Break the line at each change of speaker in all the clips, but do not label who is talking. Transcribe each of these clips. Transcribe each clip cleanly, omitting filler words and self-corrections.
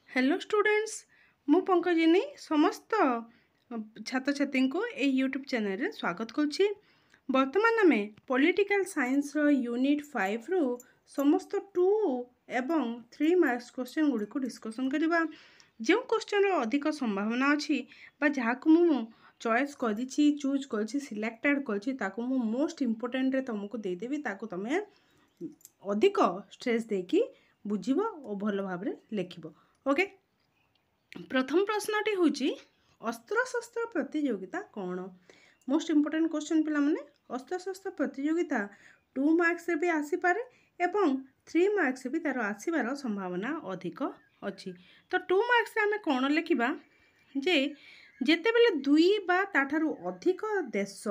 Hello students मु पंकजिनी समस्त छात्र छात्री को ए यूट्यूब चैनल रे स्वागत करुच्ची। वर्तमान आम पॉलिटिकल साइंस रो यूनिट 5 रु समस्त 2 एवं 3 मार्क्स क्वेश्चन गुड़ी को डिस्कसन करवा। जो क्वेश्चन रो अधिक संभावना अच्छी जहाँ को मु चॉइस कर चूज कर सिलेक्टेड कर मोस्ट इम्पोर्टेंट रे तुमको देदेवी ताकू तमें अधिक स्ट्रेस देकी बुझिबो और भल भाव लिखिबो। ओके, प्रथम प्रश्नटी हूँ अस्त्र शस्त्र प्रतियोगिता कौन? मोस्ट इम्पोर्टेंट क्वेश्चन पिला माने अस्त्र शस्त्र प्रतियोगिता 2 मार्क्स भी आसीपारे एवं 3 मार्क्स भी तार आसबार संभावना अधिक अच्छी। तो 2 मार्क्स आम कौन लिखा जे जेते बेले 2 बा ताठारु अधिक देश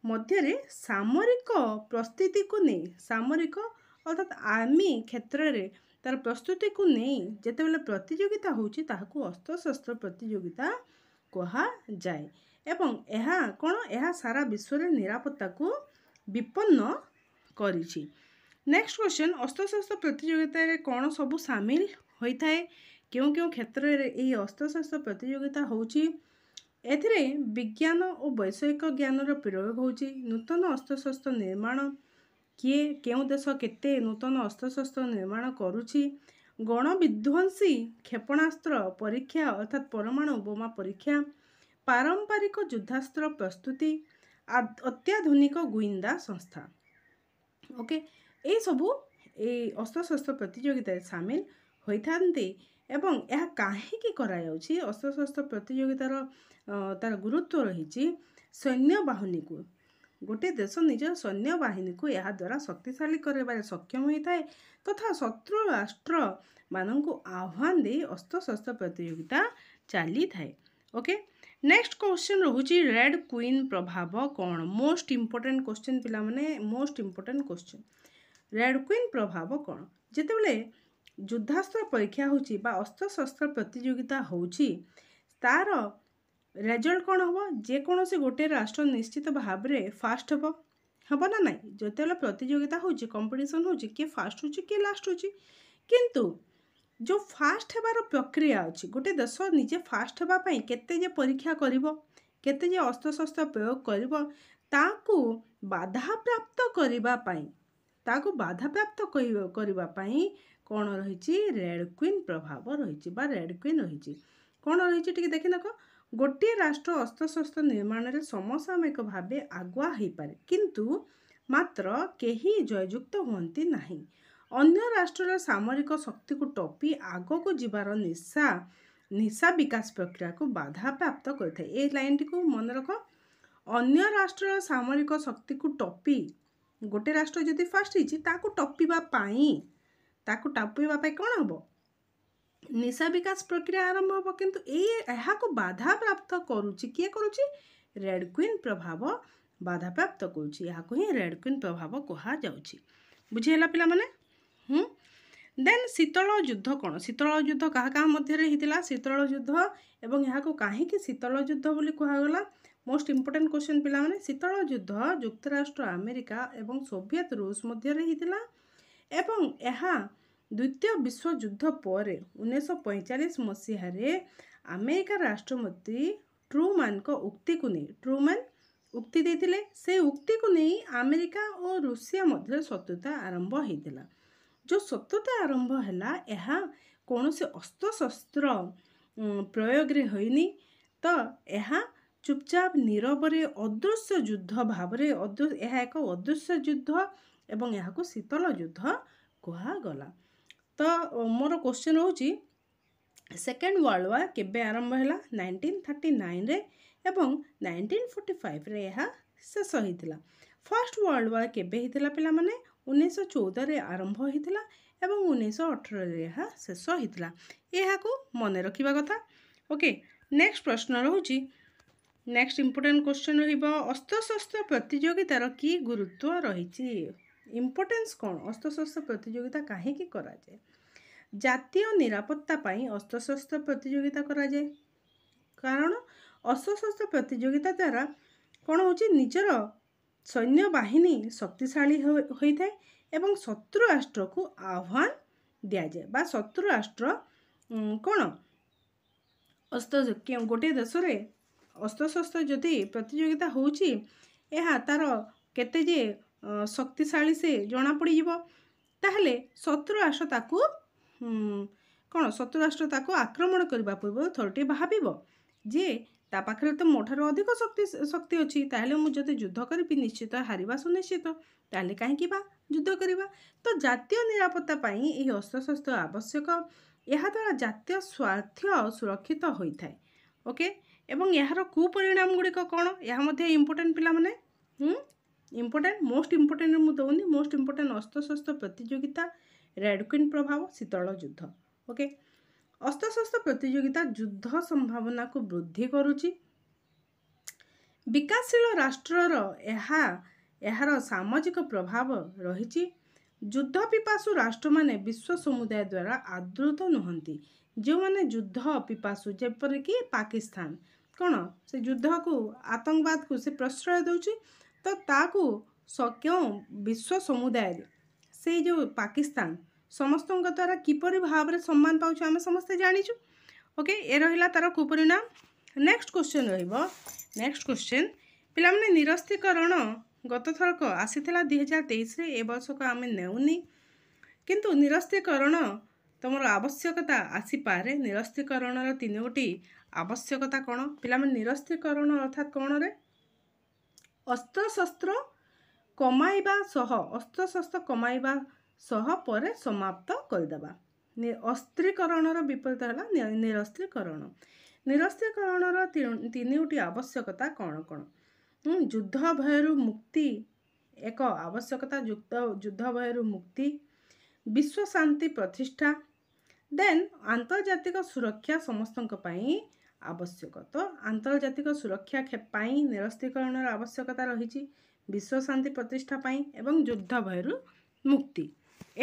मध्य सामरिक प्रस्तुति को नहीं सामरिक अर्थात आर्मी क्षेत्र में तार प्रस्तुति को नहीं जेते बेले प्रतियोगिता होची ताहाकू अस्त्र शस्त्र प्रतियोगिता कहा जाए एवं एहा कोन एहा सारा विश्व रे निरापत्ता को विपन्न करिछि। नेक्स्ट क्वेश्चन, अस्त्र शस्त्र प्रतियोगिता रे कोन सब शामिल होइथाय क्यों क्यों क्षेत्र रे एही अस्त्र शस्त्र प्रतियोगिता होची? एथिरे विज्ञान और वैषयिक ज्ञान रो प्रयोग होची। नूतन अस्त्र शस्त्र निर्माण किए केउं देश केते नूतन अस्त्र शस्त्र निर्माण करुछि, गण विध्वंसी क्षेपणास्त्र परीक्षा अर्थात परमाणु बोमा परीक्षा, पारंपरिक युद्धास्त्र प्रस्तुति, अत्याधुनिक गुइंदा संस्था। ओके, ये सबू ए अस्त्र शस्त्र प्रतियोगिता सामिल होइथान्ते एवं यह काहेकि करायाउछि? अस्त्र शस्त्र प्रतियोगितार तार गुरुत्व रही सैन्य बाहिनी को गोटे देश निज सैन्य बाहिनी को यह द्वारा शक्तिशाली कर सक्षम होता है तथा शत्रु राष्ट्र मानू आह्वान दे अस्त्र शस्त्र प्रतियोगिता चली थाए। ओके, नेक्स्ट क्वेश्चन रोची रेड क्वीन प्रभाव कौन? मोस्ट इम्पोर्टेंट क्वेश्चन पिला माने most important question, red queen प्रभाव कौन? जिते बले युद्धास्त्र परीक्षा होची बा अस्त्र शस्त्र प्रतियोगिता होची तार रेजल्ट कौन हम? जेकोसी गोटे राष्ट्र निश्चित भाव में फास्ट हम ना ना जो प्रतियोगिता होची कंपटीशन होची किए फास्ट होची किए लास्ट होची, किंतु जो फास्ट हेबार प्रक्रिया अच्छी गोटे देश निजे फास्ट हेबाई केते जे परीक्षा करिवो केते जे अस्त्र शस्त्र प्रयोग करिवो ताकू बाधा प्राप्त करिबा पाई ताकू बाधा प्राप्त करिबा पाई कौन रही रेड क्वीन प्रभाव रही बा रेड क्वीन रही कौन रही टिके देखि देख गोटे राष्ट्र अस्त्र शस्त्र निर्माण में समसामयिक भाव आगुआ हो पारे किंतु मात्र केही जययुक्त होती नहीं। अन्य राष्ट्र सामरिक शक्ति को टपी आग को जीवार निशा विकास प्रक्रिया को बाधा प्राप्त करता है। लाइन टी को मन रख, अन्य राष्ट्र सामरिक शक्ति को टपी गोटे राष्ट्र जदि फास्ट होती टपीबा कौन हम निशा विकास प्रक्रिया आरंभ हम किंतु यह को बाधा प्राप्त करुच्ची किए करुच्ची रेड क्वीन प्रभाव बाधा प्राप्त करुच्ची ही रेड क्वीन प्रभाव कहा जाउची। बुझीला पिला माने देन शीतल युद्ध कौन? शीतल युद्ध क्या क्या मध्य होता? शीतल युद्ध एवं यहाँ को कहीं शीतल युद्ध बोली कहगला मोस्ट इम्पोर्टेंट क्वेश्चन पिला माने शीतल युद्ध युक्तराष्ट्र अमेरिका एवं सोवियत रूस मध्य होता एवं यह द्वितीय विश्व युद्ध पर 1945 मसीह अमेरिका राष्ट्रपति ट्रूमैन को उक्ति को नहीं ट्रूमैन उक्ति देथिले से उक्ति को नहीं अमेरिका और रूसिया मध्य शत्रुता आरंभ होता। जो शत्रुता आरंभ है यह कौन से अस्त्र शस्त्र प्रयोग रे होइनी तो यह चुपचाप नीरव अदृश्य युद्ध भाव यह एक अदृश्य युद्ध एवं यहाँ को शीतल युद्ध कहगला। तो मोर क्वेश्चन होची सेकेंड वर्ल्ड वार केबे आरंभ है? 1939 रे एवं 1945 रे यह शेष होता। फर्स्ट वर्ल्ड वार केबे होता पिला माने 1914 रे आरंभ होता एवं 1918 रे यह शेष होता। यह को मन रखिबा कथा। ओके, नेक्स्ट प्रश्न रोची नेक्स्ट इम्पोर्टेंट क्वेश्चन रहिबो अस्त्र शस्त्र प्रतियोगितार की गुरुत्व रही? इम्पोर्टेंस कौन? अस्त्र शस्त्र प्रतियोगिता काहे की करा जाए? जातीय निरापत्ता पाई अस्त्र शस्त्र प्रतियोगिता करा जाए कारण अस्त्र शस्त्र प्रतियोगिता द्वारा कौन होची निजर सैन्य बाहिनी शक्तिशाली होता है एवं शत्रु राष्ट्र को आह्वान दि जाए बा शत्रु राष्ट्र କ'ଣ ଗୋଟିଏ ଦେଶରେ ଅସ୍ତ୍ରଶସ୍ତ୍ର ଯଦି ପ୍ରତିଯୋଗିତା ହେଉଛି ଏହା ତା'ର କେତେ ଯେ ଶକ୍ତିଶାଳୀ ସେ ଜଣାପଡ଼ିଯିବ। ତାହେଲେ ଶତ୍ରୁ ରାଷ୍ଟ୍ର ତାକୁ କ'ଣ ଶତ୍ରୁ ରାଷ୍ଟ୍ର ତାକୁ ଆକ୍ରମଣ କରିବା ପୂର୍ବରୁ ଥରଟି ଭାବିବ ଯେ ତା ପାଖରେ ତ ମୋ ଠାରୁ ଅଧିକ ଶକ୍ତି ଅଛି, ତାହେଲେ ମୁଁ ଯଦି ଯୁଦ୍ଧ କରିବି ନିଶ୍ଚିତ ହାରିବା ସୁନିଶ୍ଚିତ, ତାହେଲେ କାହିଁକି ବା ଯୁଦ୍ଧ କରିବା। ତ ଜାତୀୟ ନିରାପତ୍ତା ପାଇଁ ଏହି ଅସ୍ତ୍ରଶସ୍ତ୍ର ଆବଶ୍ୟକ। ଏହାଦ୍ୱାରା ଜାତୀୟ ସ୍ୱାର୍ଥ ସୁରକ୍ଷିତ ହୋଇଥାଏ। ଓକେ, ଏବଂ ଏହାର କୁପରିଣାମ ଗୁଡ଼ିକ କ'ଣ, ଏହା ମଧ୍ୟ ଇମ୍ପୋର୍ଟାଣ୍ଟ ପିଲାମାନେ। ଇମ୍ପୋର୍ଟାଣ୍ଟ, ମୋଷ୍ଟ ଇମ୍ପୋର୍ଟାଣ୍ଟ ମୁଁ ଦେଉନି, ମୋଷ୍ଟ ଇମ୍ପୋର୍ଟାଣ୍ଟ ଅସ୍ତ୍ରଶସ୍ତ୍ର ପ୍ରତିଯୋଗିତା, ରେଡ୍ କୁଇନ୍ ପ୍ରଭାବ, ଶୀତଳ ଯୁଦ୍ଧ। ଓକେ, ଅସ୍ତ୍ରଶସ୍ତ୍ର ପ୍ରତିଯୋଗିତା ଯୁଦ୍ଧ ସମ୍ଭାବନାକୁ ବୃଦ୍ଧି କରୁଛି। ବିକାଶଶୀଳ ରାଷ୍ଟ୍ରର ଏହାର ସାମାଜିକ ପ୍ରଭାବ ରହିଛି। ଯୁଦ୍ଧ ପିପାସୁ ରାଷ୍ଟ୍ରମାନେ ବିଶ୍ୱ ସମୁଦାୟ ଦ୍ୱାରା ଆଦୃତ ନୁହନ୍ତି। ଯେଉଁମାନେ ଯୁଦ୍ଧ ପିପାସୁ, ଯେପରିକି ପାକିସ୍ତାନ, କ'ଣ ସେ ଯୁଦ୍ଧକୁ ଆତଙ୍କବାଦକୁ ସେ ପ୍ରଶ୍ରୟ ଦେଉଛି, ତ ତାକୁ କେଉଁ ବିଶ୍ୱ ସମୁଦାୟରେ ସେଇ ଯେଉଁ ପାକିସ୍ତାନ ସମସ୍ତଙ୍କ ଦ୍ୱାରା କିପରି ଭାବରେ ସମ୍ମାନ ପାଉଛି ଆମେ ସମସ୍ତେ ଜାଣିଛୁ। ଓକେ, ଏ ରହିଲା ତା'ର କୁପରିଣାମ। ନେକ୍ସଟ କ୍ୱେଶ୍ଚନ୍ ରହିବ। ନେକ୍ସଟ କ୍ୱେଶ୍ଚନ୍, ପିଲାମାନେ ନିରସ୍ତ୍ରୀକରଣ ଗତ ଥରକ ଆସିଥିଲା 2023ରେ, ଏ ବର୍ଷକୁ ଆମେ ନେଉନି, କିନ୍ତୁ ନିରସ୍ତ୍ରୀକରଣ ତୁମର ଆବଶ୍ୟକତା ଆସିପାରେ। ନିରସ୍ତ୍ରୀକରଣର 3ଟି ଆବଶ୍ୟକତା କ'ଣ ପିଲାମାନେ? ନିରସ୍ତ୍ରୀକରଣ ଅର୍ଥାତ୍ କ'ଣରେ? ଅସ୍ତ୍ରଶସ୍ତ୍ର କମାଇବା ସହ ପରେ ସମାପ୍ତ କରିଦେବା। ଅସ୍ତ୍ରୀକରଣର ବିପରୀତ ହେଲା ନିରସ୍ତ୍ରୀକରଣ। ନିରସ୍ତ୍ରୀକରଣର 3ଟି ଆବଶ୍ୟକତା କ'ଣ କ'ଣ? ଯୁଦ୍ଧ ଭୟରୁ ମୁକ୍ତି ଏକ ଆବଶ୍ୟକତା, ଯୁଦ୍ଧ ଭୟରୁ ମୁକ୍ତି, ବିଶ୍ୱ ଶାନ୍ତି ପ୍ରତିଷ୍ଠା, ଦେନ୍ ଆନ୍ତର୍ଜାତିକ ସୁରକ୍ଷା ସମସ୍ତଙ୍କ ପାଇଁ ଆବଶ୍ୟକ। ତ ଆନ୍ତର୍ଜାତିକ ସୁରକ୍ଷା ପାଇଁ ନିରସ୍ତ୍ରୀକରଣର ଆବଶ୍ୟକତା ରହିଛି, ବିଶ୍ୱ ଶାନ୍ତି ପ୍ରତିଷ୍ଠା ପାଇଁ ଏବଂ ଯୁଦ୍ଧ ଭୟରୁ ମୁକ୍ତି।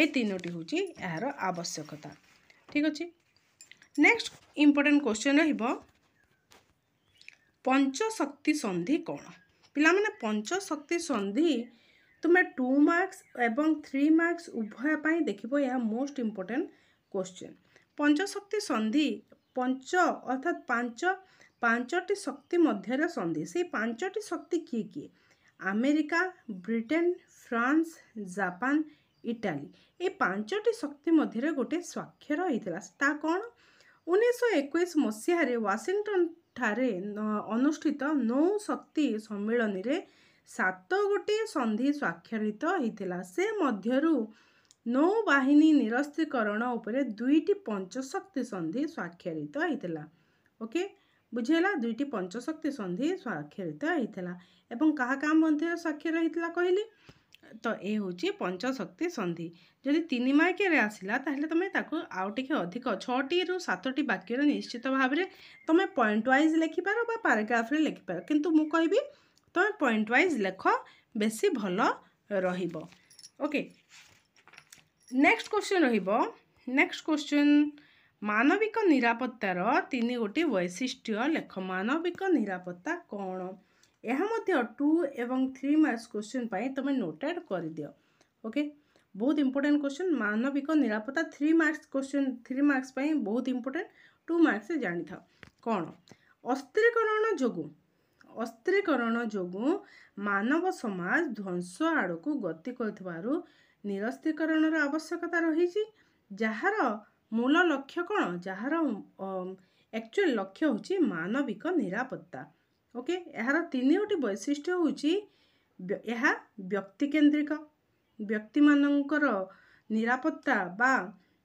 ଏ 3ଟି ହେଉଛି ଏହାର ଆବଶ୍ୟକତା। ଠିକ୍ ଅଛି। ନେକ୍ସଟ ଇମ୍ପୋର୍ଟାଣ୍ଟ କ୍ୱେଶ୍ଚନ୍ ରହିବ, ପଞ୍ଚଶକ୍ତି ସନ୍ଧି କ'ଣ? ପିଲାମାନେ ପଞ୍ଚଶକ୍ତି ସନ୍ଧି ତୁମେ 2 ମାର୍କସ୍ ଏବଂ 3 ମାର୍କସ୍ ଉଭୟ ପାଇଁ ଦେଖିବ। ଏହା ମୋଷ୍ଟ ଇମ୍ପୋର୍ଟାଣ୍ଟ କ୍ୱେଶ୍ଚନ୍। ପଞ୍ଚଶକ୍ତି ସନ୍ଧି, ପଞ୍ଚ ଅର୍ଥାତ୍ ପାଞ୍ଚଟି ଶକ୍ତି ମଧ୍ୟରେ ସନ୍ଧି। ସେଇ 5ଟି ଶକ୍ତି କିଏ କିଏ? America, Britain, France, Japan, Italy. এই 5ଟି ଶକ୍ତି ମଧ୍ୟରେ ଗୋଟିଏ ସ୍ୱାକ୍ଷର ହୋଇଥିଲା। ତା କ'ଣ? 1921 ମସିହାରେ ୱାଶିଂଟନଠାରେ ଅନୁଷ୍ଠିତ ନୌ ଶକ୍ତି ସମ୍ମିଳନୀରେ 7 ଗୋଟିଏ ସନ୍ଧି ସ୍ୱାକ୍ଷରିତ ହୋଇଥିଲା। ସେ ମଧ୍ୟରୁ ନୌବାହିନୀ ନିରସ୍ତ୍ରୀକରଣ ଉପରେ 2ଟି ପଞ୍ଚଶକ୍ତି ସନ୍ଧି ସ୍ୱାକ୍ଷରିତ ହୋଇଥିଲା। ଓକେ, ବୁଝିହେଲା? 2ଟି ପଞ୍ଚଶକ୍ତି ସନ୍ଧି ସ୍ୱାକ୍ଷରିତ ହୋଇଥିଲା। ଏବଂ କାହା ମଧ୍ୟରେ ସ୍ୱାକ୍ଷର ହୋଇଥିଲା କହିଲି? ତ ଏ ହେଉଛି ପଞ୍ଚଶକ୍ତି ସନ୍ଧି। ଯଦି 3 ମାର୍କରେ ଆସିଲା ତାହେଲେ ତୁମେ ତାକୁ ଆଉ ଟିକେ ଅଧିକ 6ଟିରୁ 7ଟି ବାକ୍ୟରେ ନିଶ୍ଚିତ ଭାବରେ ତୁମେ ପଏଣ୍ଟ ୱାଇଜ୍ ଲେଖିପାର ବା ପାରାଗ୍ରାଫରେ ଲେଖିପାର, କିନ୍ତୁ ମୁଁ କହିବି ତୁମେ ପଏଣ୍ଟ ୱାଇଜ୍ ଲେଖ, ବେଶୀ ଭଲ ରହିବ। ଓକେ, ନେକ୍ସଟ କ୍ୱେଶ୍ଚନ୍ ରହିବ। ନେକ୍ସଟ କ୍ୱେଶ୍ଚନ୍, ମାନବିକ ନିରାପତ୍ତାର 3 ଗୋଟି ବୈଶିଷ୍ଟ୍ୟ ଲେଖ। ମାନବିକ ନିରାପତ୍ତା କ'ଣ? ଏହା ମଧ୍ୟ 2 ଏବଂ 3 ମାର୍କସ୍ କ୍ୱେଶ୍ଚନ୍ ପାଇଁ ତୁମେ ନୋଟେଡ୍ କରିଦିଅ। ଓକେ, ବହୁତ ଇମ୍ପୋର୍ଟାଣ୍ଟ କ୍ୱେଶ୍ଚନ୍। ମାନବିକ ନିରାପତ୍ତା 3 ମାର୍କସ୍ କ୍ୱେଶ୍ଚନ୍, 3 ମାର୍କସ୍ ପାଇଁ ବହୁତ ଇମ୍ପୋର୍ଟାଣ୍ଟ। 2 ମାର୍କସ୍ରେ ଜାଣିଥାଅ କ'ଣ? ଅସ୍ତ୍ରୀକରଣ ଯୋଗୁଁ ମାନବ ସମାଜ ଧ୍ୱଂସ ଆଡ଼କୁ ଗତି କରୁଥିବାରୁ ନିରସ୍ତ୍ରୀକରଣର ଆବଶ୍ୟକତା ରହିଛି, ଯାହାର ମୂଳ ଲକ୍ଷ୍ୟ କ'ଣ? ଯାହାର ଆକ୍ଚୁଆଲ ଲକ୍ଷ୍ୟ ହେଉଛି ମାନବିକ ନିରାପତ୍ତା। ଓକେ, ଏହାର 3 ଗୋଟି ବୈଶିଷ୍ଟ୍ୟ ହେଉଛି, ଏହା ବ୍ୟକ୍ତିକେନ୍ଦ୍ରିକ, ବ୍ୟକ୍ତିମାନଙ୍କର ନିରାପତ୍ତା ବା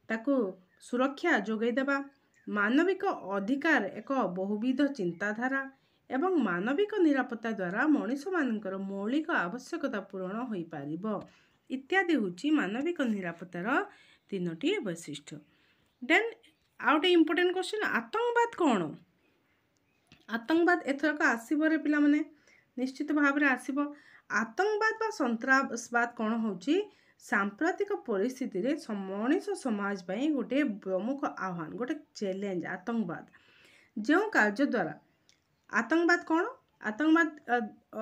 ତାକୁ ସୁରକ୍ଷା ଯୋଗାଇ ଦେବା, ମାନବିକ ଅଧିକାର ଏକ ବହୁବିଧ ଚିନ୍ତାଧାରା ଏବଂ ମାନବିକ ନିରାପତ୍ତା ଦ୍ୱାରା ମଣିଷମାନଙ୍କର ମୌଳିକ ଆବଶ୍ୟକତା ପୂରଣ ହୋଇପାରିବ ଇତ୍ୟାଦି ହେଉଛି ମାନବିକ ନିରାପତ୍ତାର 3ଟି ବୈଶିଷ୍ଟ୍ୟ। ଦେନ୍ ଆଉ ଗୋଟେ ଇମ୍ପୋର୍ଟାଣ୍ଟ କ୍ୱେଶ୍ଚନ୍, ଆତଙ୍କବାଦ କ'ଣ? ଆତଙ୍କବାଦ ଏଥରକ ଆସିବରେ ପିଲାମାନେ ନିଶ୍ଚିତ ଭାବରେ ଆସିବ। ଆତଙ୍କବାଦ ବା ସନ୍ତ୍ରାସବାଦ କ'ଣ ହେଉଛି? ସାମ୍ପ୍ରତିକ ପରିସ୍ଥିତିରେ ମଣିଷ ସମାଜ ପାଇଁ ଗୋଟିଏ ପ୍ରମୁଖ ଆହ୍ୱାନ, ଗୋଟେ ଚ୍ୟାଲେଞ୍ଜ ଆତଙ୍କବାଦ। ଯେଉଁ କାର୍ଯ୍ୟ ଦ୍ୱାରା ଆତଙ୍କବାଦ କ'ଣ? ଆତଙ୍କବାଦ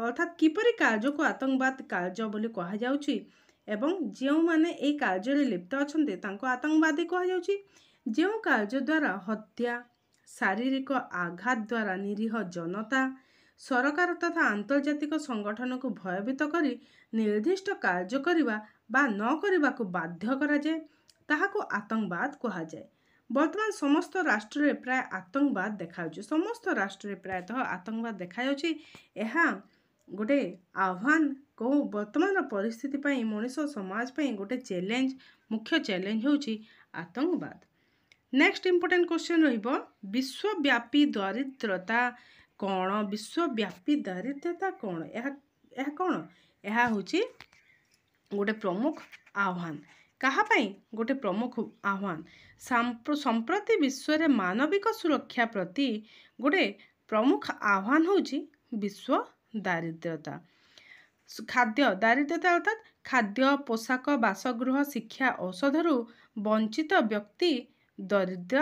ଅର୍ଥାତ୍ କିପରି କାର୍ଯ୍ୟକୁ ଆତଙ୍କବାଦ କାର୍ଯ୍ୟ ବୋଲି କୁହାଯାଉଛି ଏବଂ ଯେଉଁମାନେ ଏହି କାର୍ଯ୍ୟରେ ଲିପ୍ତ ଅଛନ୍ତି ତାଙ୍କୁ ଆତଙ୍କବାଦୀ କୁହାଯାଉଛି। ଯେଉଁ କାର୍ଯ୍ୟ ଦ୍ୱାରା ହତ୍ୟା, ଶାରୀରିକ ଆଘାତ ଦ୍ୱାରା ନିରୀହ ଜନତା, ସରକାର ତଥା ଆନ୍ତର୍ଜାତିକ ସଂଗଠନକୁ ଭୟଭୀତ କରି ନିର୍ଦ୍ଦିଷ୍ଟ କାର୍ଯ୍ୟ କରିବା ବା ନ କରିବାକୁ ବାଧ୍ୟ କରାଯାଏ, ତାହାକୁ ଆତଙ୍କବାଦ କୁହାଯାଏ। ବର୍ତ୍ତମାନ ସମସ୍ତ ରାଷ୍ଟ୍ରରେ ପ୍ରାୟ ଆତଙ୍କବାଦ ଦେଖାଯାଉଛି। ସମସ୍ତ ରାଷ୍ଟ୍ରରେ ପ୍ରାୟତଃ ଆତଙ୍କବାଦ ଦେଖାଯାଉଛି। ଏହା ଗୋଟେ ଆହ୍ୱାନ, କେଉଁ ବର୍ତ୍ତମାନର ପରିସ୍ଥିତି ପାଇଁ, ମଣିଷ ସମାଜ ପାଇଁ ଗୋଟେ ଚ୍ୟାଲେଞ୍ଜ, ମୁଖ୍ୟ ଚ୍ୟାଲେଞ୍ଜ ହେଉଛି ଆତଙ୍କବାଦ। ନେକ୍ସଟ ଇମ୍ପୋର୍ଟାଣ୍ଟ କ୍ୱେଶ୍ଚନ୍ ରହିବ, ବିଶ୍ୱବ୍ୟାପୀ ଦାରିଦ୍ର୍ୟତା କ'ଣ? ବିଶ୍ୱବ୍ୟାପୀ ଦାରିଦ୍ର୍ୟତା କ'ଣ? ଏହା କ'ଣ? ଏହା ହେଉଛି ଗୋଟେ ପ୍ରମୁଖ ଆହ୍ୱାନ। କାହା ପାଇଁ ଗୋଟେ ପ୍ରମୁଖ ଆହ୍ୱାନ? ସମ୍ପ୍ରତି ବିଶ୍ୱରେ ମାନବିକ ସୁରକ୍ଷା ପ୍ରତି ଗୋଟେ ପ୍ରମୁଖ ଆହ୍ୱାନ ହେଉଛି ବିଶ୍ୱ ଦାରିଦ୍ର୍ୟତା। ଖାଦ୍ୟ ଦାରିଦ୍ର୍ୟତା ଅର୍ଥାତ୍ ଖାଦ୍ୟ, ପୋଷାକ, ବାସଗୃହ, ଶିକ୍ଷା, ଔଷଧରୁ ବଞ୍ଚିତ ବ୍ୟକ୍ତି ଦରିଦ୍ର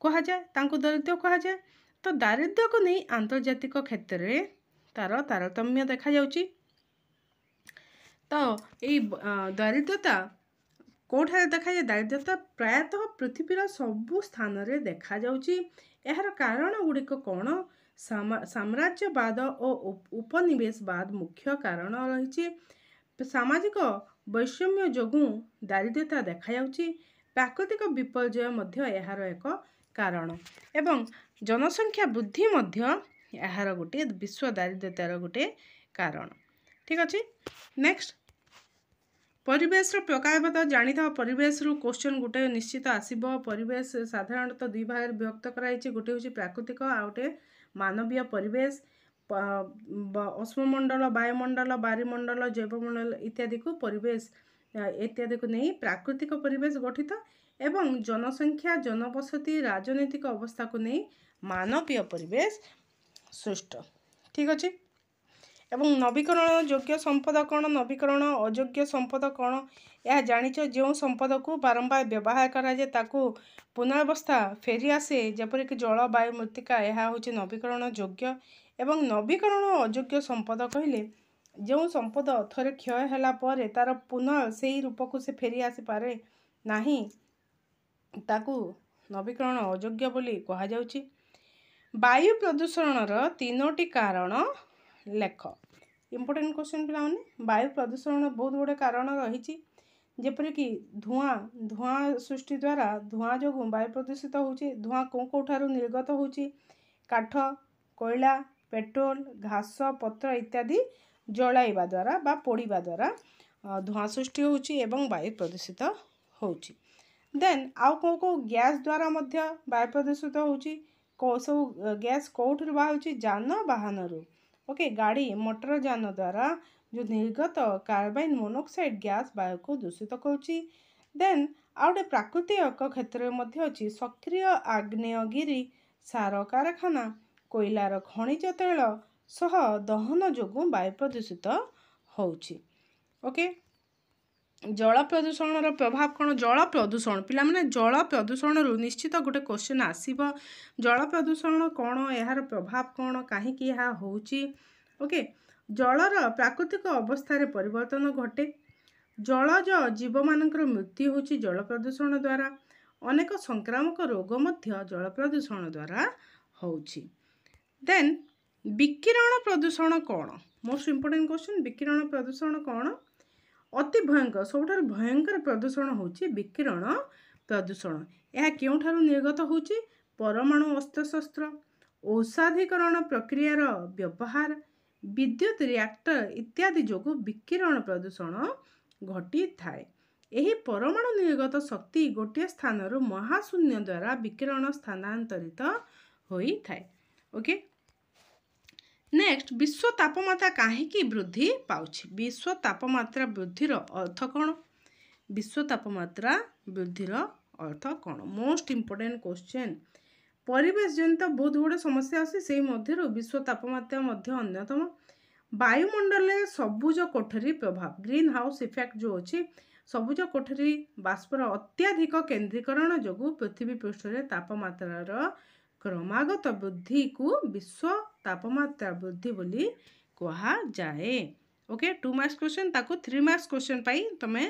କୁହାଯାଏ, ତାଙ୍କୁ ଦରିଦ୍ର କୁହାଯାଏ। ତ ଦାରିଦ୍ର୍ୟକୁ ନେଇ ଆନ୍ତର୍ଜାତିକ କ୍ଷେତ୍ରରେ ତାର ତାରତମ୍ୟ ଦେଖାଯାଉଛି। ତ ଏଇ ଦାରିଦ୍ର୍ୟତା କେଉଁଠାରେ ଦେଖାଯାଏ? ଦାରିଦ୍ର୍ୟତା ପ୍ରାୟତଃ ପୃଥିବୀର ସବୁ ସ୍ଥାନରେ ଦେଖାଯାଉଛି। ଏହାର କାରଣ ଗୁଡ଼ିକ କ'ଣ? ସାମ୍ରାଜ୍ୟବାଦ ଓ ଉପନିବେଶବାଦ ମୁଖ୍ୟ କାରଣ ରହିଛି। ସାମାଜିକ ବୈଷମ୍ୟ ଯୋଗୁଁ ଦାରିଦ୍ର୍ୟତା ଦେଖାଯାଉଛି। ପ୍ରାକୃତିକ ବିପର୍ଯ୍ୟୟ ମଧ୍ୟ ଏହାର ଏକ କାରଣ ଏବଂ ଜନସଂଖ୍ୟା ବୃଦ୍ଧି ମଧ୍ୟ ଏହାର ଗୋଟିଏ ବିଶ୍ୱ ଦାରିଦ୍ର୍ୟତାର ଗୋଟିଏ କାରଣ। ଠିକ୍ ଅଛି। ନେକ୍ସଟ, ପରିବେଶର ପ୍ରକାରଭେଦ ଜାଣିଥାଅ। ପରିବେଶରୁ କ୍ୱେଶ୍ଚନ୍ ଗୋଟେ ନିଶ୍ଚିତ ଆସିବ। ପରିବେଶ ସାଧାରଣତଃ ଦୁଇ ଭାଗରେ ବିଭକ୍ତ କରାଯାଇଛି। ଗୋଟେ ହେଉଛି ପ୍ରାକୃତିକ, ଆଉ ଗୋଟେ ମାନବୀୟ ପରିବେଶ। ଅଶ୍ମମଣ୍ଡଳ, ବାୟୁମଣ୍ଡଳ, ବାରିମଣ୍ଡଳ, ଜୈବମଣ୍ଡଳ ଇତ୍ୟାଦିକୁ ପରିବେଶ ଇତ୍ୟାଦିକୁ ନେଇ ପ୍ରାକୃତିକ ପରିବେଶ ଗଠିତ ଏବଂ ଜନସଂଖ୍ୟା, ଜନବସତି, ରାଜନୈତିକ ଅବସ୍ଥାକୁ ନେଇ ମାନବୀୟ ପରିବେଶ ସୃଷ୍ଟ। ଠିକ୍ ଅଛି। ଏବଂ ନବୀକରଣ ଯୋଗ୍ୟ ସମ୍ପଦ କ'ଣ? ନବୀକରଣ ଅଯୋଗ୍ୟ ସମ୍ପଦ କ'ଣ? ଏହା ଜାଣିଛ, ଯେଉଁ ସମ୍ପଦକୁ ବାରମ୍ବାର ବ୍ୟବହାର କରାଯାଏ ତାକୁ ପୁନରାବସ୍ଥା ଫେରିଆସେ, ଯେପରିକି ଜଳ, ବାୟୁ, ମୃତ୍ତିକା, ଏହା ହେଉଛି ନବୀକରଣ ଯୋଗ୍ୟ। ଏବଂ ନବୀକରଣ ଅଯୋଗ୍ୟ ସମ୍ପଦ କହିଲେ ଯେଉଁ ସମ୍ପଦ ଥରେ କ୍ଷୟ ହେଲା ପରେ ତାର ପୁନଃ ସେହି ରୂପକୁ ସେ ଫେରି ଆସିପାରେ ନାହିଁ, ତାକୁ ନବୀକରଣ ଅଯୋଗ୍ୟ ବୋଲି କୁହାଯାଉଛି। ବାୟୁ ପ୍ରଦୂଷଣର 3ଟି କାରଣ ଲେଖ। ଇମ୍ପୋର୍ଟାଣ୍ଟ କ୍ୱେଶ୍ଚନ୍ ପିଲାମାନେ। ବାୟୁ ପ୍ରଦୂଷଣର ବହୁତ ଗୁଡ଼ିଏ କାରଣ ରହିଛି, ଯେପରିକି ଧୂଆଁ ସୃଷ୍ଟି ଦ୍ୱାରା, ଧୂଆଁ ଯୋଗୁଁ ବାୟୁ ପ୍ରଦୂଷିତ ହେଉଛି। ଧୂଆଁ କେଉଁଠାରୁ ନିର୍ଗତ ହେଉଛି? କାଠ, କୋଇଲା, ପେଟ୍ରୋଲ, ଘାସ, ପତ୍ର ଇତ୍ୟାଦି ଜଳାଇବା ଦ୍ୱାରା ବା ପୋଡ଼ିବା ଦ୍ୱାରା ଧୂଆଁ ସୃଷ୍ଟି ହେଉଛି ଏବଂ ବାୟୁ ପ୍ରଦୂଷିତ ହେଉଛି। ଦେନ୍ ଆଉ କେଉଁ ଗ୍ୟାସ୍ ଦ୍ୱାରା ମଧ୍ୟ ବାୟୁ ପ୍ରଦୂଷିତ ହେଉଛି? ସବୁ ଗ୍ୟାସ୍ କେଉଁଠାରୁ ବାହାରୁଛି? ଯାନବାହନରୁ। ଓକେ, ଗାଡ଼ି ମଟର ଯାନ ଦ୍ୱାରା ଯେଉଁ ନିର୍ଗତ କାର୍ବନ ମୋନୋକ୍ସାଇଡ୍ ଗ୍ୟାସ୍ ବାୟୁକୁ ଦୂଷିତ କରୁଛି। ଦେନ୍ ଆଉ ଗୋଟେ ପ୍ରାକୃତିକ କ୍ଷେତ୍ରରେ ମଧ୍ୟ ଅଛି। ସକ୍ରିୟ ଆଗ୍ନେୟଗିରି, ସାର କାରଖାନା, କୋଇଲାର ଖଣିଜ ତୈଳ ସହ ଦହନ ଯୋଗୁଁ ବାୟୁ ପ୍ରଦୂଷିତ ହେଉଛି। ଓକେ, ଜଳ ପ୍ରଦୂଷଣର ପ୍ରଭାବ କ'ଣ? ଜଳ ପ୍ରଦୂଷଣ ପିଲାମାନେ, ଜଳ ପ୍ରଦୂଷଣରୁ ନିଶ୍ଚିତ ଗୋଟେ କ୍ୱେଶ୍ଚନ୍ ଆସିବ। ଜଳ ପ୍ରଦୂଷଣ କ'ଣ? ଏହାର ପ୍ରଭାବ କ'ଣ? କାହିଁକି ଏହା ହେଉଛି? ଓକେ, ଜଳର ପ୍ରାକୃତିକ ଅବସ୍ଥାରେ ପରିବର୍ତ୍ତନ ଘଟେ। ଜଳଜ ଜୀବମାନଙ୍କର ମୃତ୍ୟୁ ହେଉଛି ଜଳ ପ୍ରଦୂଷଣ ଦ୍ୱାରା। ଅନେକ ସଂକ୍ରାମକ ରୋଗ ମଧ୍ୟ ଜଳ ପ୍ରଦୂଷଣ ଦ୍ୱାରା ହେଉଛି। ଦେନ୍ ବିକିରଣ ପ୍ରଦୂଷଣ କ'ଣ? ମୋଷ୍ଟ ଇମ୍ପୋର୍ଟାଣ୍ଟ କ୍ୱେଶ୍ଚନ୍, ବିକିରଣ ପ୍ରଦୂଷଣ କ'ଣ? ଅତି ଭୟଙ୍କର, ସବୁଠାରୁ ଭୟଙ୍କର ପ୍ରଦୂଷଣ ହେଉଛି ବିକିରଣ ପ୍ରଦୂଷଣ। ଏହା କେଉଁଠାରୁ ନିର୍ଗତ ହେଉଛି? ପରମାଣୁ ଅସ୍ତ୍ରଶସ୍ତ୍ର, ଔଷାଧିକରଣ ପ୍ରକ୍ରିୟାର ବ୍ୟବହାର, ବିଦ୍ୟୁତ ରିଆକ୍ଟର ଇତ୍ୟାଦି ଯୋଗୁଁ ବିକିରଣ ପ୍ରଦୂଷଣ ଘଟିଥାଏ। ଏହି ପରମାଣୁ ନିର୍ଗତ ଶକ୍ତି ଗୋଟିଏ ସ୍ଥାନରୁ ମହାଶୂନ୍ୟ ଦ୍ୱାରା ବିକିରଣ ସ୍ଥାନାନ୍ତରିତ ହୋଇଥାଏ। ଓକେ, ନେକ୍ସଟ, ବିଶ୍ୱ ତାପମାତ୍ରା କାହିଁକି ବୃଦ୍ଧି ପାଉଛି? ବିଶ୍ୱ ତାପମାତ୍ରା ବୃଦ୍ଧିର ଅର୍ଥ କ'ଣ? ବିଶ୍ୱ ତାପମାତ୍ରା ବୃଦ୍ଧିର ଅର୍ଥ କ'ଣ? Most important question. ପରିବେଶ ଜନିତ ବହୁତ ଗୁଡ଼ିଏ ସମସ୍ୟା ଅଛି, ସେହି ମଧ୍ୟରୁ ବିଶ୍ୱ ତାପମାତ୍ରା ମଧ୍ୟ ଅନ୍ୟତମ। ବାୟୁମଣ୍ଡଳରେ ସବୁଜ କୋଠରୀ ପ୍ରଭାବ, ଗ୍ରୀନ୍ ହାଉସ୍ ଇଫେକ୍ଟ ଯେଉଁ ଅଛି, ସବୁଜ କୋଠରୀ ବାଷ୍ପର ଅତ୍ୟଧିକ କେନ୍ଦ୍ରୀକରଣ ଯୋଗୁଁ ପୃଥିବୀ ପୃଷ୍ଠରେ ତାପମାତ୍ରାର କ୍ରମାଗତ ବୃଦ୍ଧିକୁ ବିଶ୍ୱ ତାପମାତ୍ରା ବୃଦ୍ଧି ବୋଲି କୁହାଯାଏ। ଓକେ, 2 ମାର୍କ୍ସ କ୍ୱେଶ୍ଚନ୍, ତାକୁ 3 ମାର୍କ୍ସ କ୍ୱେଶ୍ଚନ୍ ପାଇଁ ତୁମେ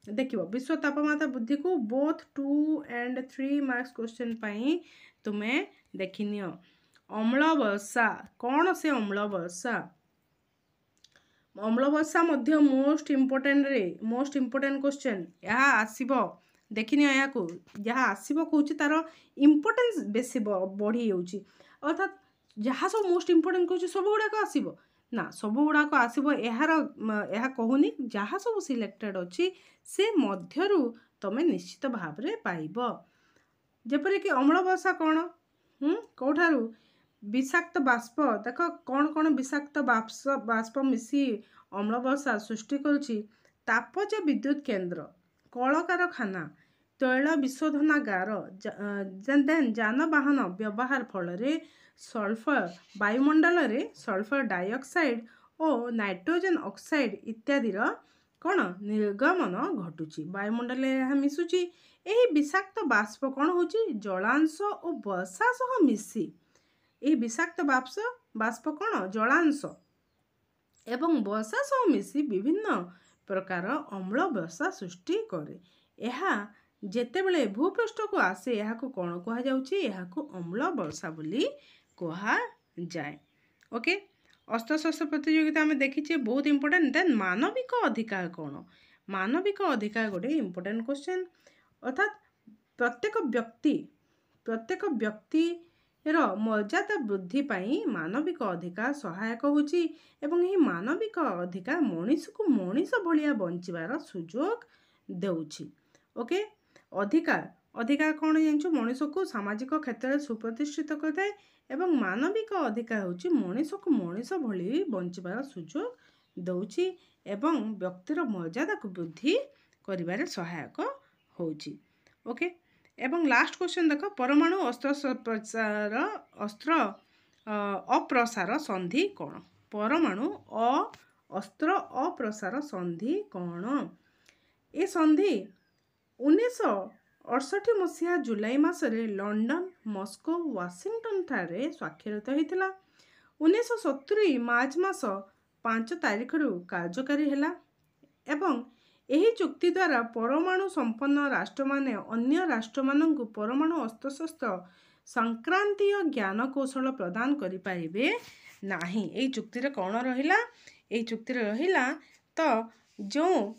देखिए विश्व तापमात्रा वृद्धि को बोथ 2 एंड 3 मार्क्स क्वेश्चन पाई तुम्हें देखिनिय। अम्ल वर्षा कौन से अम्ल वर्षा मोस्ट इम्पोर्टेंट क्वेश्चन यहाँ आसीबो देखिनिय या को जहाँ आसीबो कहूची तार इम्पोर्टेंस बेसी बढ़ी जाउची अर्थात जहाँ सब मोस्ट इम्पोर्टेंट कहूची सब गुड़ाक आसीबो ना सब गुड़ाक आसीबो यह कहूनी जहाँ सब सिलेक्टेड अच्छी से मध्यरु तमे निश्चित भाव रे पाइबो जेपरि कि अम्ल वर्षा कौन कौठारु विषाक्त बाष्प देख कौन कौन विषाक्त बाष्प मिसी अम्ल वर्षा सृष्टि करुछि तापज विद्युत केन्द्र कल कारखाना तैल विशोधनागार जानवाहन व्यवहार फल सल्फर वायुमंडल रे सल्फर डाइऑक्साइड और नाइट्रोजन ऑक्साइड इत्यादि कौन निर्गमन घटुची वायुमंडल यह मिशुची यही विषाक्त बाष्प कौन होची जलांश और वर्षा सह मिसी यही विषाक्त बाष्प कौन जलांश एवं वर्षा सह मिसी विभिन्न प्रकार अम्ल वर्षा सृष्टि करे यह जेतेबेले भूपृष्ठ को आसे यह को कौन कहा जाउची यह को अम्ल वर्षा बोली कहा जाए। ओके अस्त्र शस्त्र प्रतियोगिता आम देखीचे बहुत इंपोर्टेंट देन मानविक अधिकार कौन मानविक अधिकार गोटे इंपोर्टेंट क्वेश्चन अर्थात प्रत्येक व्यक्ति मर्यादा वृद्धि पाई मानविक अधिकार सहायक होची एवं यही मानविक अधिकार मनीष को मनीष भलिया बंचिबार सुजोग देउची। ओके अधिकार कौन जानछु मनीष को सामाजिक क्षेत्र में सुप्रतिष्ठित करता एवं मानविक अधिकार होची मनीष को मनीष भली बंचिबार सुजोग देउची एवं व्यक्तिर मर्यादा को वृद्धि करिबारे सहायक होची। ओके एवं लास्ट क्वेश्चन देख परमाणु अस्त्र अप्रसार संधि कौन परमाणु अस्त्र अप्रसार संधि कौन ए संधि 1968 मसीहा जुलाई मासरे लंडन मस्को वाशिंगटन ठारे स्वाक्षरित होता 1970 मार्च मास 5 तारिख रु कार्यकारी है एवं यही चुक्ति द्वारा परमाणु संपन्न राष्ट्र माने अन्य राष्ट्र मानंकु परमाणु अस्त्रशस्त्र संक्रांतीय ज्ञान कौशल प्रदान करि पारिबे नाही। एही चुक्ति रे कौन रहिला एही चुक्ति रे रहिला तो जो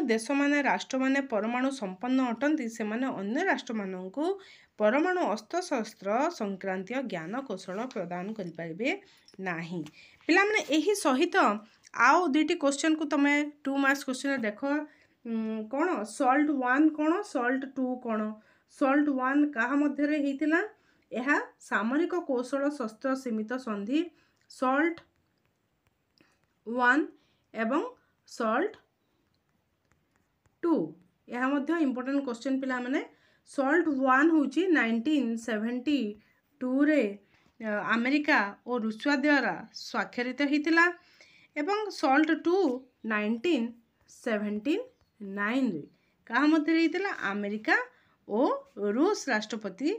देश माने राष्ट्र माने परमाणु संपन्न अटंती से माने अन्य राष्ट्र मानंकु परमाणु अस्त्रशस्त्र संक्रांतीय ज्ञान कौशल प्रदान करि पारिबे नाही। पिला माने एही सहित आउ दुईटी क्वेश्चन को तुम 2 मार्क्स क्वेश्चन देख कौन सॉल्ट 1 कौन सॉल्ट 2 कौन सॉल्ट 1 कहा मध्य होता यह सामरिक कौशल शस्त्र सीमित संधि सॉल्ट 1 एवं सॉल्ट 2 यह मध्य इंपोर्टेंट क्वेश्चन पिला माने सॉल्ट 1 होची 1972 रे अमेरिका और रूसिया द्वारा स्वाक्षरित होता एवं सॉल्ट 2 1979 रे कहा मध्य होता अमेरिका और रूस राष्ट्रपति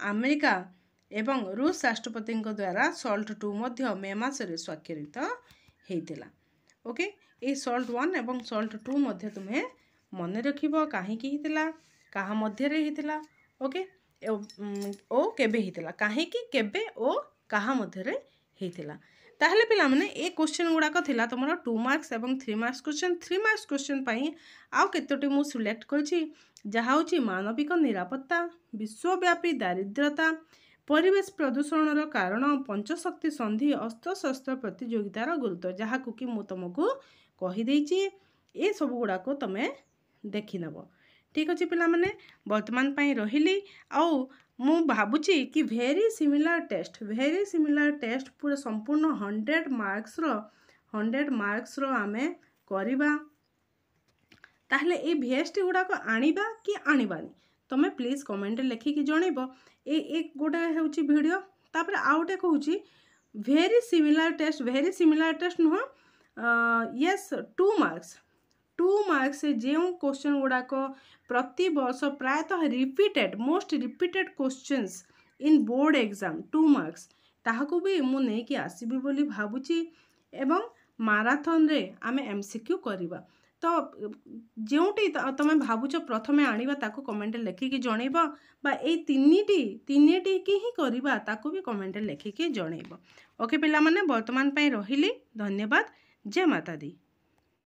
अमेरिका एवं रूस राष्ट्रपति द्वारा सॉल्ट 2 मध्य मे मासरे स्वाक्षरित होता। ओके ये सॉल्ट 1 एवं सॉल्ट 2 मध्य तुम्हें मन रखिबो काहे की हितला कहा मध्य रे हितला। ओके ओ केबे हितला काहे की केबे ओ कहा मध्य रे हितला ताहले पिला माने ए क्वेश्चन गुड़ाक थिला तुमरा 2 मार्क्स एवं 3 मार्क्स क्वेश्चन 3 मार्क्स क्वेश्चन पाई आउ केतोटी मु सिलेक्ट करछि जहा होछि मानविक निरापत्ता विश्वव्यापी दारिद्र्यता परिवेश प्रदूषण कारण पंचशक्ति संधि अस्त्रशस्त्र प्रतियोगितार गुरुत्व जहाँ कि मु तुमको कही देछि ए सब गुड़ाक तमे देखि नब। ठीक अच्छे पिला माने वर्तमान पाई रहिली आउ मु भाबुची कि भेरी सिमिलर टेस्ट पूरा संपूर्ण 100 मार्क्स रो आमे करिबा ताहले ए VST गुड़ाक आनिबा कि आनिबानी तमे प्लीज कमेंट लिखिकी जनइब ए एक गोटे होची वीडियो तापर आउटे कहूची भेरी सिमिलर टेस्ट नुह यस 2 मार्क्स से जो क्वेश्चन गुड़ाक प्रति वर्ष प्रायतः most repeated questions in board exam 2 marks ताहाको भी मु नहीं कि आसीबी बोली भाबुची एवं माराथन रे आमे MCQ करिबा तो जोटी तुम भावुच प्रथमे आनिबा ताको कमेंट लिखिकी जनइब बा ए तीनिटी की ही करबा ताको भी कमेंट लिखिकी जनइब। ओके पिला माने वर्तमान पई रहिली। धन्यवाद। जय माता दी।